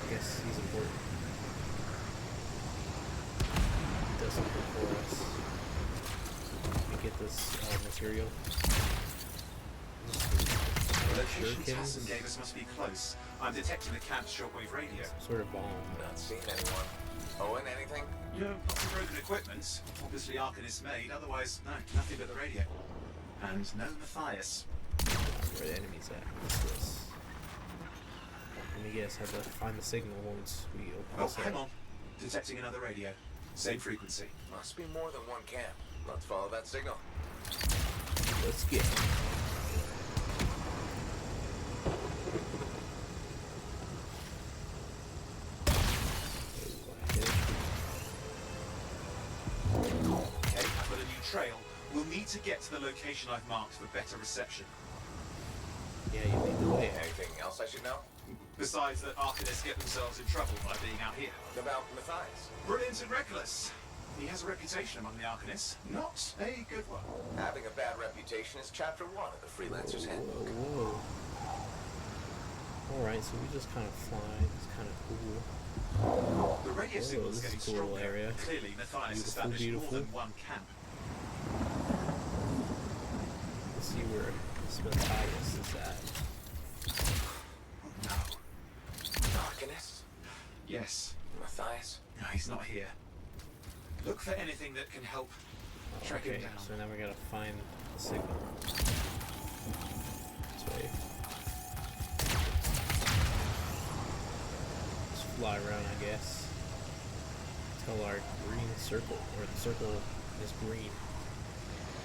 I guess he's important. He does something for us. Let me get this material. The location Shurikens. Tassin gave us must be close. I'm detecting the camp's shortwave radio. Some sort of bomb. Not seeing anyone. Owen, anything? You know, lots of broken equipment. Obviously arcanists made, otherwise, no, nothing but the radio. And no Matthias. Where the enemy's at. What's this? Let me guess, have to find the signal once we open Oh, this hang up. on. Detecting another radio. Same frequency. Must be more than one camp. Let's follow that signal. Let's get it. Okay, I've got a new trail. We'll need to get to the location I've marked for better reception. Yeah, you lead the way. Anything else I should know? Besides that arcanists get themselves in trouble by being out here. About Matthias. Brilliant and reckless. He has a reputation among the arcanists. Not a good one. Having a bad reputation is chapter 1 of the Freelancer's Handbook. Whoa. Alright, so we just kind of fly. It's kind of cool. The radio signal's this getting is a cool stronger. area. Clearly, Matthias Beautiful, established beautiful. more than one camp. Let's see where this Matthias is at. No. Arcanist? Yes. Matthias? No, he's not here. Look for anything that can help track him Okay, down. so now we gotta find the signal. This way. Just fly around, I guess. Tell our green circle, or the circle is green.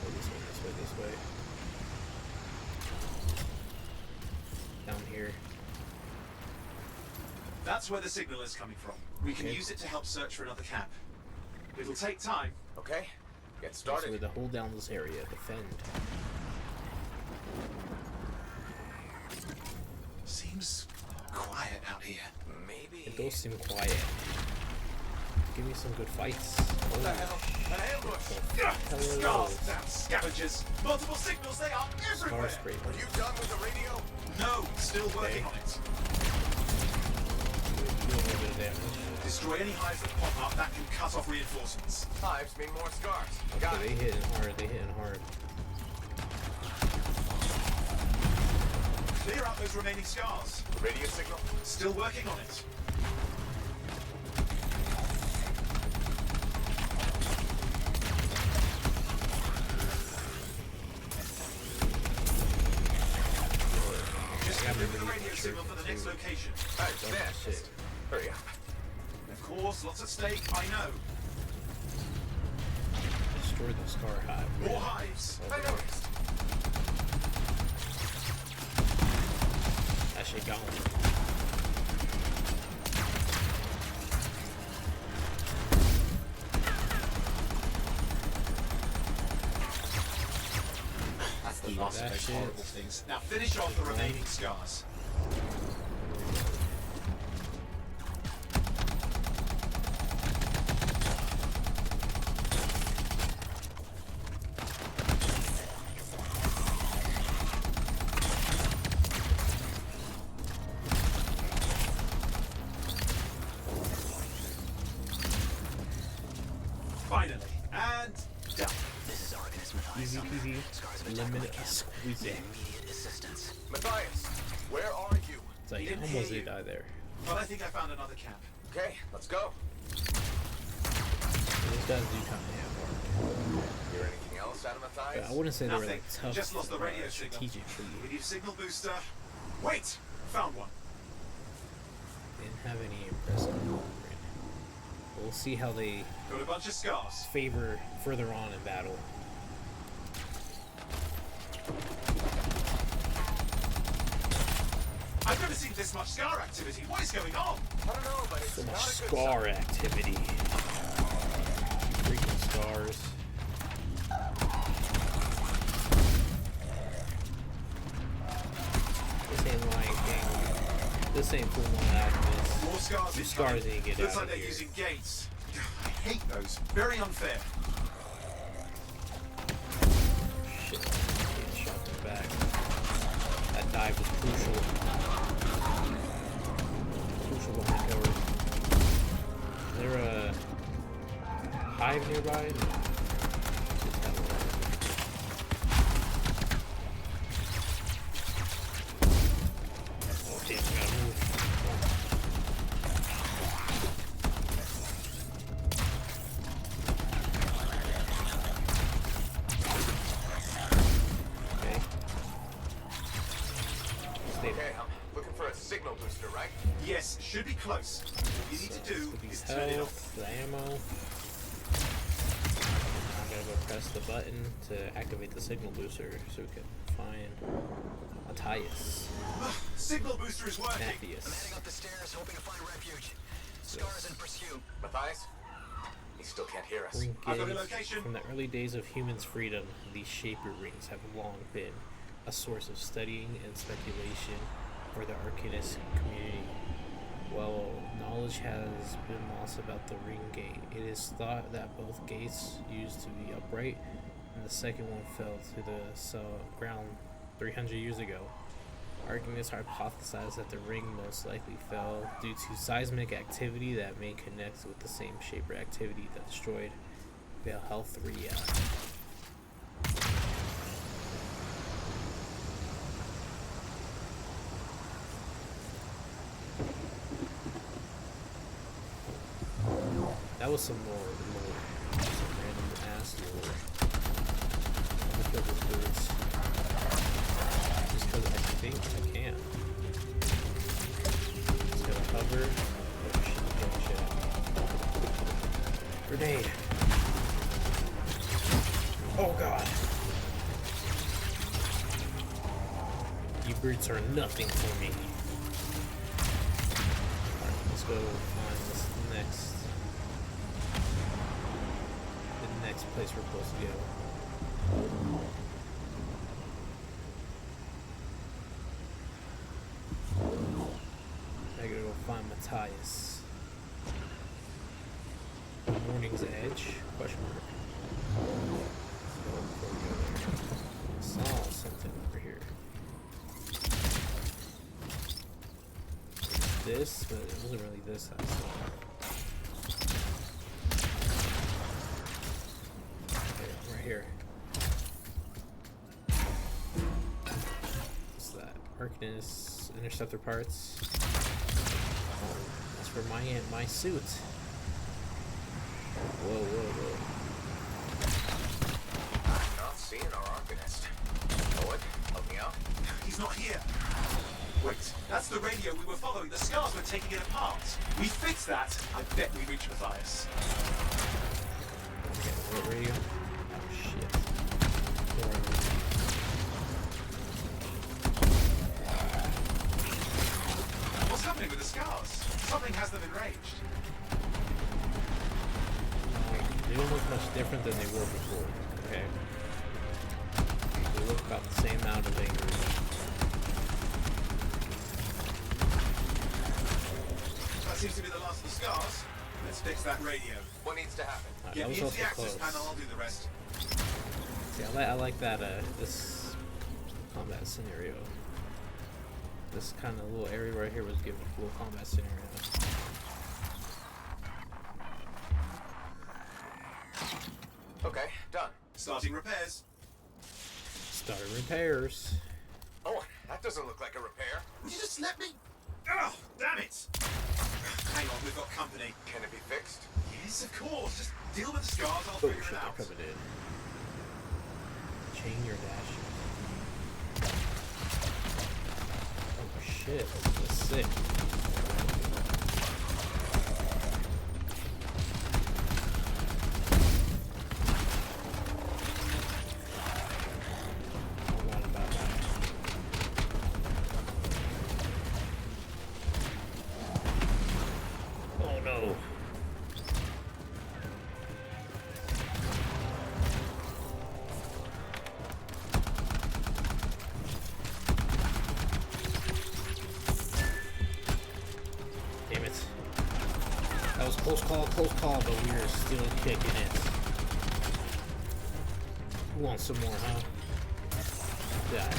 Go this way, this way, this way. Down here. That's where the signal is coming from. We can Okay. use it to help search for another camp. It'll take time. Okay, get So we started. have to hold down this area, defend. Seems quiet out here. Maybe... It does seem quiet. Give me some good fights. What the hell? An ambush! Scars, damn scavengers! Multiple signals, they are everywhere! Star scraper. Are you done with the radio? No, still working on it. Do a little bit of damage. Destroy any hives that pop up, that can cut off reinforcements. Hives mean more scars. Got Okay, it. they hitting hard, they hitting hard. Clear out those remaining scars. Radio signal? Still working on it. Just deliver the radio signal for the next location. Alright, smashed. Hurry up. Of course, lots at stake, I know. Destroy the scar hive. More hives. I noticed. shit going. That's the Eat last of that those shit. horrible things. Now finish off the remaining scars. Finally, and done. This is Organist Matthias. Easy peasy, Scars of attack limit camp. squeezy. Immediate assistance. Matthias, where are you? It's like, Didn't almost hear did you. die there. But I think I found another camp. Okay, let's go. Those guys do kind of have hard. Hear anything else out of Matthias? But I wouldn't say they were Nothing. like tough. Just lost the radio signal. strategically. We need a signal booster. Wait! Found one. Didn't have any impressive. We'll see how they Got a bunch of scars. favor further on in battle. I've never seen this much scar activity. What is going on? I don't know, but it's So much not a good scar sign. activity. Freaking scars. This ain't Lion King. This ain't Full Moon Alchemist. More scars. You scars need to get Looks out like of they're here. using gates. I hate those. Very unfair. Shit, getting shot in the back. That dive was crucial. Crucial behind cover. Is there a hive nearby? Oh damn, we gotta move. Okay. Stay Okay, I'm looking for a signal booster, right? Yes, should be close. What you need to do is These turn it health, off. the ammo. I'm gonna go press the button to activate the signal booster so we can find Matthias. Signal booster is working. Matthias. Up the stairs, hoping to find refuge. Scars in pursuit. Matthias? He still can't hear us. Ring I've got a gates. location. From the early days of humans' freedom, these shaper rings have long been a source of studying and speculation for the Arcanist community. While knowledge has been lost about the ring gate, it is thought that both gates used to be upright, and the second one fell to the ground 300 years ago. Arcanists hypothesized that the ring most likely fell due to seismic activity that may connect with the same shaper activity that destroyed Valhelthria. That was some more some random ass lore. I'm gonna kill these birds. Just because I think I can. Just gonna hover. Oh shit, get shit out. Grenade. Oh god. You birds are nothing for me. Alright, let's go find this next. The next place we're supposed to go. I gotta go find Matthias. Morning's Edge? Question mark. Before we go there. I saw something over here. This, but it wasn't really this I saw. Okay, right here. What's that? Arcanist interceptor parts. Oh, that's for my suit. Whoa, whoa, whoa. I'm not seeing our Arcanist. Poet, help me out. He's not here. Wait, that's the radio we were following. The scars were taking it apart. We fixed that. I bet we reached Matthias. Okay, what radio? Oh shit. Where are we? happening with the scars? Something has them enraged. They don't look much different than they were before. Okay. They look about the same amount of angry. That seems to be the last of the scars. Let's fix that radio. What needs to happen? Get That me was into the also access close. panel, I'll do the rest. See, I like that, this combat scenario. This kind of little area right here was giving a cool combat scenario. Okay, done. Starting repairs. Starting repairs. Oh, that doesn't look like a repair. Would you just let me? Oh, damn it! Hang on, we've got company. Can it be fixed? Yes, of course. Just deal with the scars, I'll Oh figure shit, it they're out. coming in. Chain your dash. Oh shit, that's sick. Forgot about that. Oh no. Damn it. That was close call, but we are still kicking it. Who wants some more, huh? Yeah.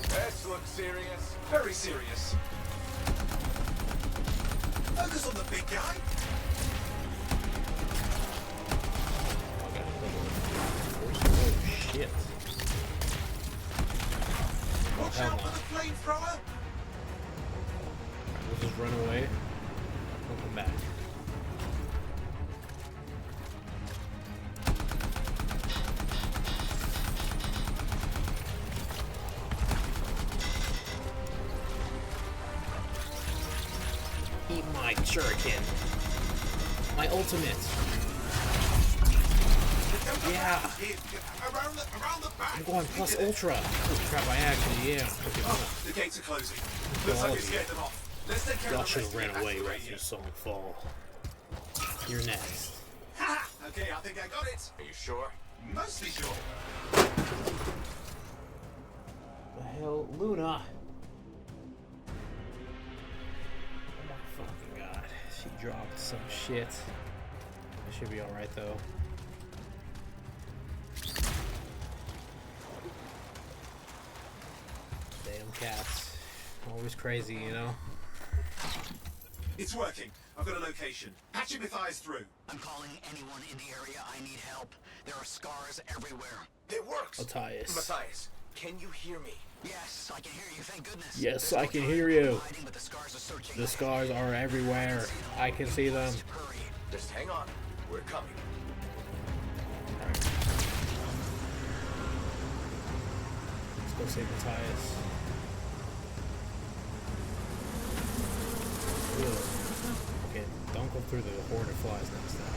This looks serious. Very serious. Focus on the big guy. Oh shit. Watch hell out no. for the flamethrower. We'll just run away. We'll come back. Eat my shuriken. My ultimate. Yeah. Around the back. I'm going plus ultra. Oh crap, I actually am. Okay, Oh, the gates are closing. Looks like we scared them off. Let's take care y'all of the should rest have and ran get back away to the right radio. through Songfall. You're next. Ha! Okay, I think I got it. Are you sure? Mostly sure. The hell, Luna? Oh my fucking god. She dropped some shit. It should be alright though. Damn cats. Always crazy, you know? It's working. I've got a location. Patching Matthias through. I'm calling anyone in the area. I need help. There are scars everywhere. It works. Matthias. Matthias, can you hear me? Yes, I can hear you. Thank goodness. Yes, There's I no can time hear for you. hiding, but the scars are searching. The scars are everywhere. I can see them. Hurry. Just hang on. We're coming. Let's go save Matthias. Ugh. Okay, don't go through the horde of flies next time.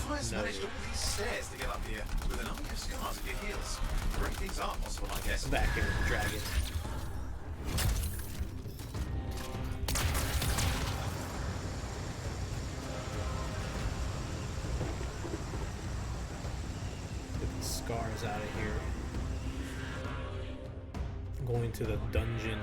Matthias No. managed all these stairs to get up here with an army of scars at your heels. Great things are possible, I guess. Back here, dragon. Get the scars out of here. Going to the dungeon.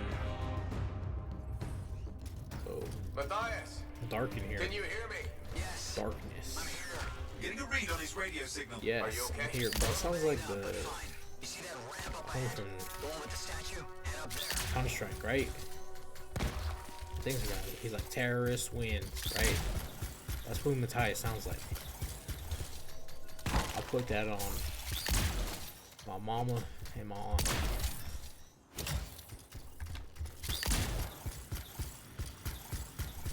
Oh, Matthias, dark in here. can you hear me? Yes. Darkness. I'm here. Getting a read on his radio signal. Yes, Are you okay? I'm here, bro. It sounds like the Fine. You see that ramp up coming ahead? from The one with the statue? Head up there. Counter-Strike, right? Things about it. He's like terrorist wins, right? That's who Matthias sounds like. I'll put that on my mama and my aunt.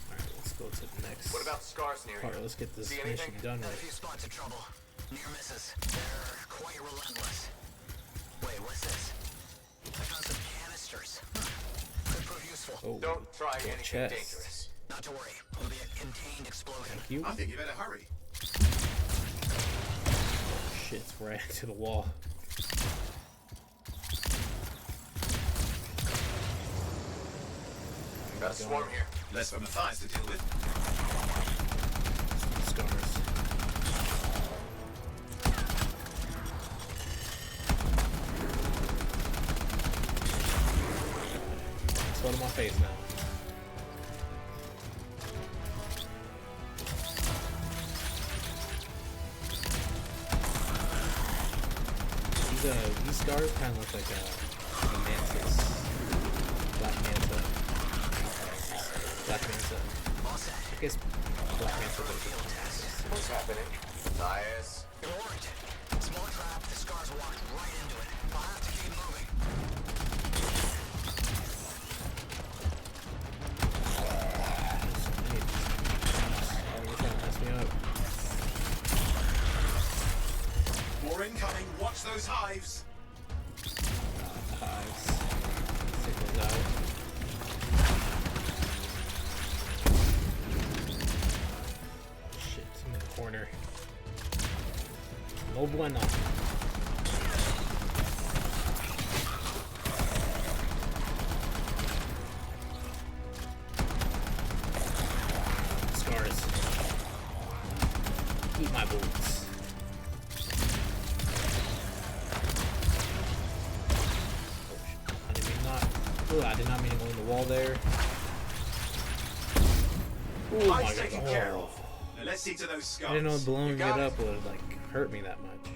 Alright, let's go to the next What about scars near part. you? Let's get this See mission anything? done A right. few spots of trouble. Near misses. They're quite relentless. Wait, what's this? I found some canisters. Could prove useful. Oh, Don't try got anything chest. dangerous. Not to worry. It'll be a contained explosion. Thank you. I think you better hurry. Shit, it's right to the wall. Got a swarm here. Less for Matthias to deal with. Scars. Sweat on my face now. These scars kind of look like a mantis. Black manta. Black manta. I guess black manta would be fantastic. What's happening? Matthias. You're warned. Small trap, the scars walked right into it. I'll have to keep moving. You're trying to mess me up. More incoming. Watch those hives. Hives. Signals out. Shit, I'm in the corner. No bueno. Scars. Eat my bullets. Ooh, I did not mean to go in the wall there. Oh my Hives taken god. care of. Now let's see to those scars. I didn't know blowing it up would like hurt me that much.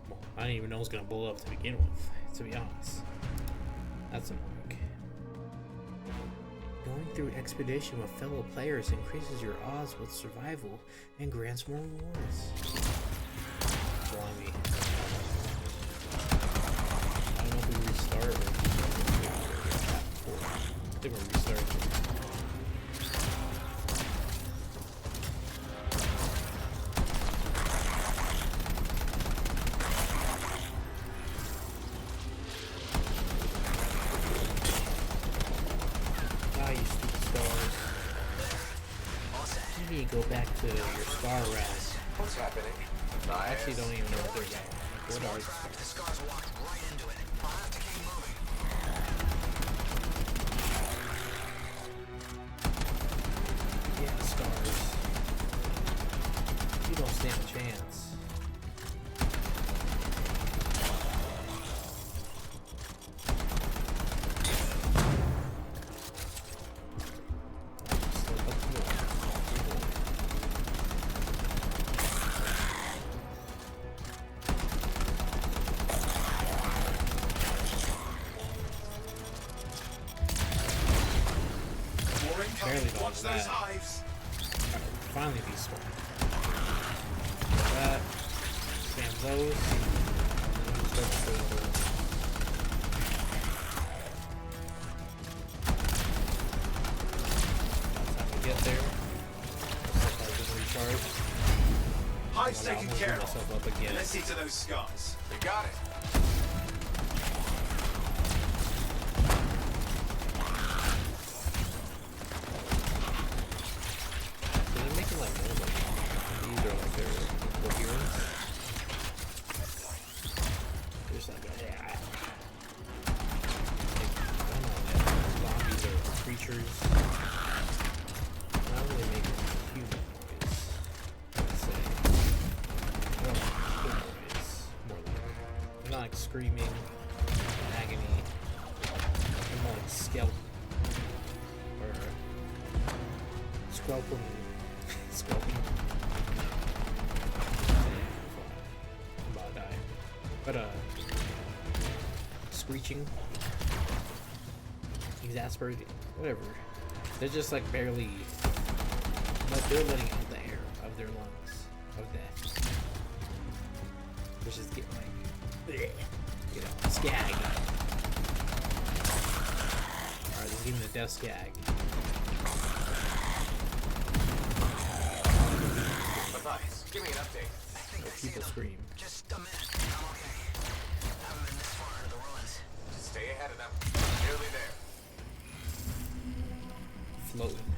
Well, I didn't even know it was gonna blow up to begin with, to be honest. That's annoying. Going through expedition with fellow players increases your odds with survival and grants more rewards. Blimey. I don't know if we restart or I think we're restarting. Ah, you stupid stars. Maybe you go back to your star rest. What's happening? I actually don't even know what they're about. What are they? The scars walked right into it. I'll have to keep moving. Yeah, stars. You don't stand a chance. Barely got Watch those that. hives. Finally be smart. That. Spam those. Time to get there. Recharge. Hives I'll taken move care myself of. up again. Let's see to those scars. You got it. Did it make it like those? These are like their coherence. There's like a I don't know, zombies or creatures. Not really making human noise. Let's say. I don't know, good noise. More like they're not like screaming, agony. They're more like skeleton. Or Squelping. Squelping. I'm about to die. But, screeching. Exasperating. Whatever. They're just like barely. Like they're letting out the air of their lungs. Of death. They're just getting like. You know, skag. Alright, let's give him the death skag. Matthias, give me an update. I think I see People them. scream. Just a minute. I'm okay. Haven't been this far into the ruins. Just stay ahead of them. Nearly there. Floating.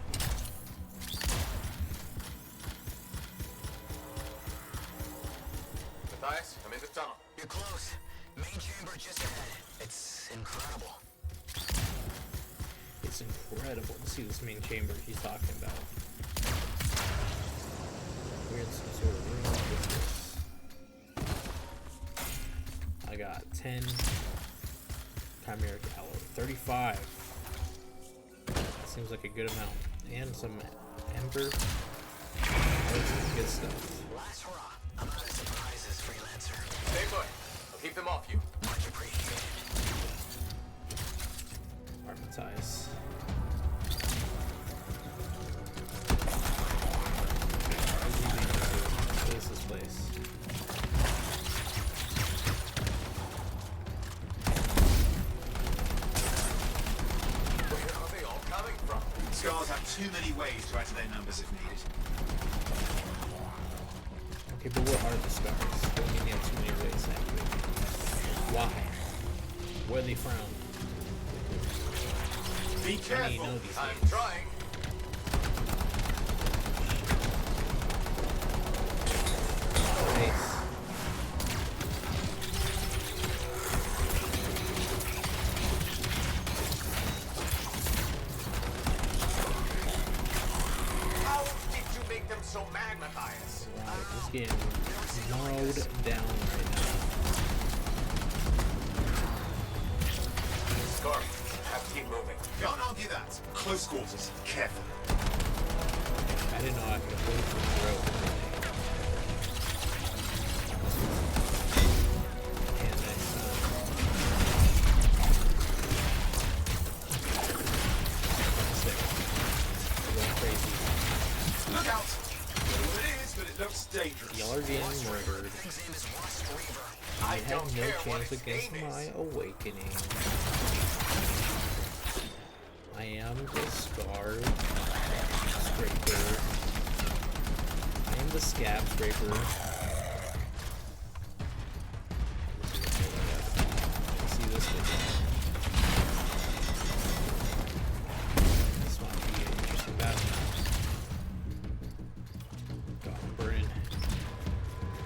Matthias, I'm in the tunnel. You're close. Main chamber just ahead. It's incredible. It's It's incredible to see this main chamber he's talking about. We're in some sort of room. What's this? I got 10 chimeric alloy, 35. That seems like a good amount. And some ember. That's some good stuff. Last hurrah. I'm out of surprises, freelancer. Stay put. I'll keep them off you. Much appreciated. Armatize. What is this place? Where are they all coming from? Scars have too many ways to add to their numbers if needed. Okay, but what are the scars? What do you mean they have too many ways to activate? Why? Where are they from? Be I careful. mean, you know these I'm things. trying. Nice. How did you make them so magnetized? Right, this game is narrowed down right now. Scarf, have to keep moving. Can't argue that. Close quarters. Careful. I didn't know I could hold the throat. And that's going crazy. Look out. Don't know what it is, but it looks dangerous. Y'all are getting murdered. His name is Rust Reaver. I have no chance against my awakening. I am the scarred scraper. I am the scab scraper. See this video. This might be an interesting battle. Got him burned.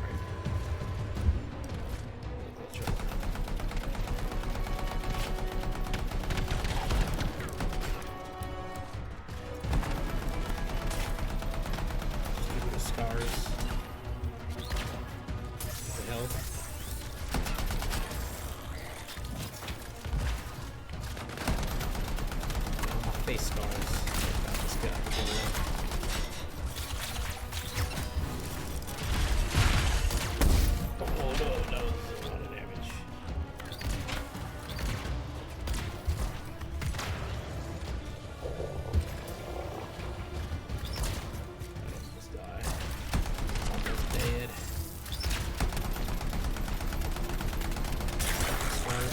Right. Let's try that. The scars. The health. My face scars. Got this guy. Oh no, that was a lot of damage. Let's die. Almost dead. Smart.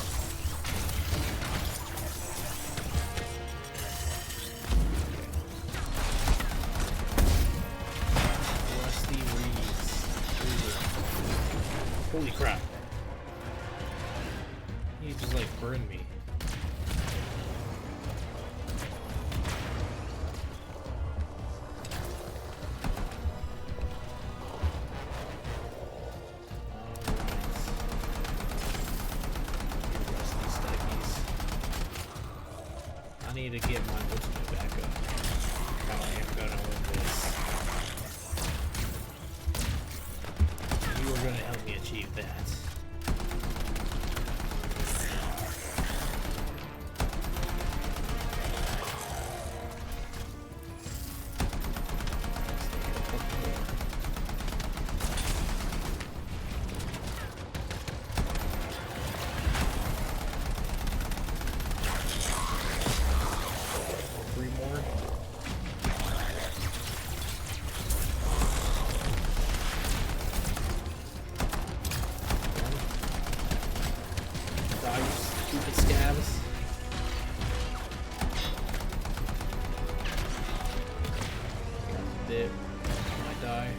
Rusty Reeds. Holy crap. He just like burned me. I need to get my ultimate back up. How I am gonna win this. You are gonna help me achieve that. Three more. Die, you stupid scabs. Dip. I die.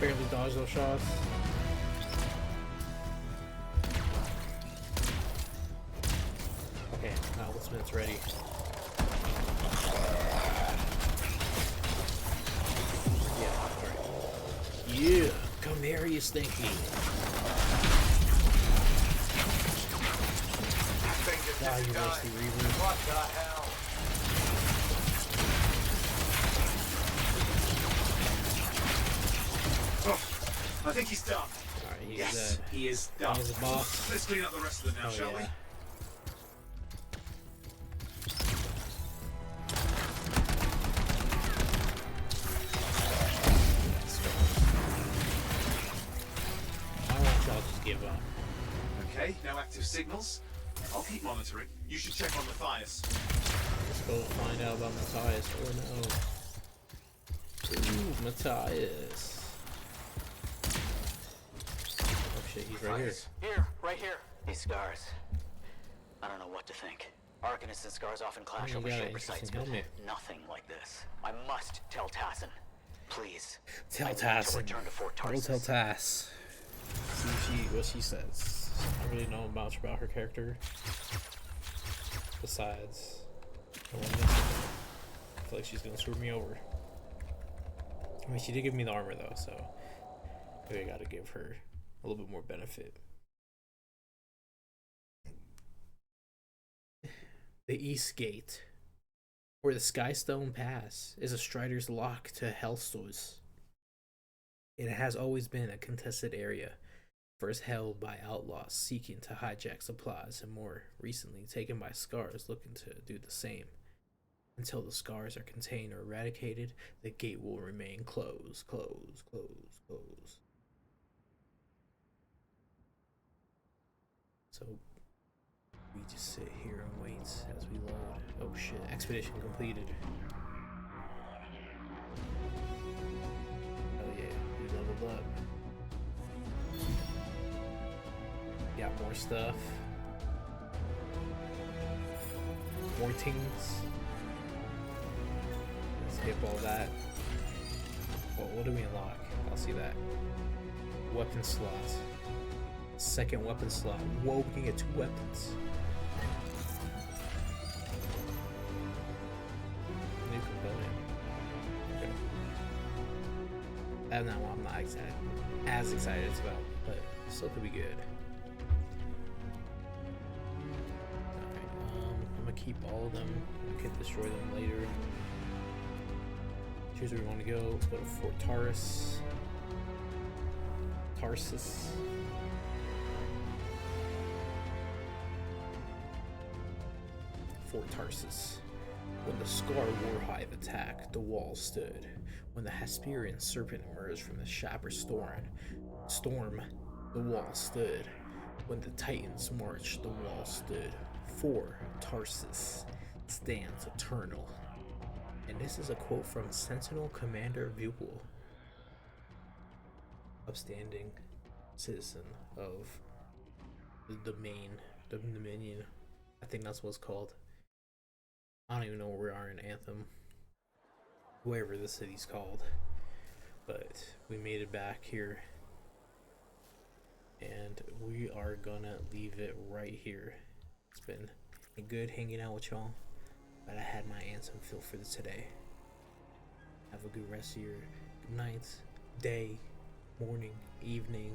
Barely dodge those shots. Okay, now ultimate's ready. Yeah, alright. Yeah, come here, you stinky. That thing just God, you guy. rusty reaver. What the hell? Oh, I think he's done. Alright, he's Yes, dead. he is done. He's a boss. Let's clean up the rest of them now, Oh, shall yeah. we? I want y'all to just give up. Okay, no active signals. I'll keep monitoring. You should check on Matthias. Let's go find out about Matthias. Oh no. Ooh, Matthias. Oh shit, he's right here. Here, right here. These scars. I don't know what to think. Arcanists and scars often clash You over got an shaper sites, interesting but helmet. nothing like this. I must tell Tassin. Please. Tell I need to Tassin. return to Fort Go Tarsus. tell Tass. See what she says. I don't really know much about her character. Besides, I feel like she's gonna screw me over. I mean, she did give me the armor though, so maybe I gotta give her a little bit more benefit. The East Gate, or the Skystone Pass, is a Strider's lock to Hellstors. It has always been a contested area, first held by outlaws seeking to hijack supplies, and more recently taken by Scars looking to do the same. Until the Scars are contained or eradicated, the gate will remain closed. So we just sit here and wait as we load. Oh shit, expedition completed. Oh yeah, we leveled up. Got more stuff. More teams. Skip all that. Well, what do we unlock? I'll see that. Weapon slot. Second weapon slot. Whoa, we can get 2 weapons. New component. Okay. And now I'm not excited. As excited as about, but still could be good. Alright, I'm gonna keep all of them. I can destroy them later. Choose where we want to go. Let's go to Fort Tarsus. Fort Tarsus. When the Scar Warhive attacked, the walls stood. When the Hesperian serpent emerged from the Shaper storm, the wall stood. When the Titans marched, the wall stood. For Tarsus stands eternal. And this is a quote from Sentinel Commander Buell, upstanding citizen of the Dominion. I think that's what it's called. I don't even know where we are in Anthem, wherever the city's called. But we made it back here, and we are gonna leave it right here. It's been good hanging out with y'all, but I had my Anthem feel for today. Have a good rest of your night, day, morning, evening.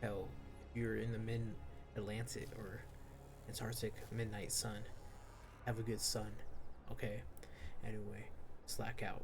Hell, if you're in the mid-Atlantic or Antarctic midnight sun, have a good sun. Okay? Anyway, slack out.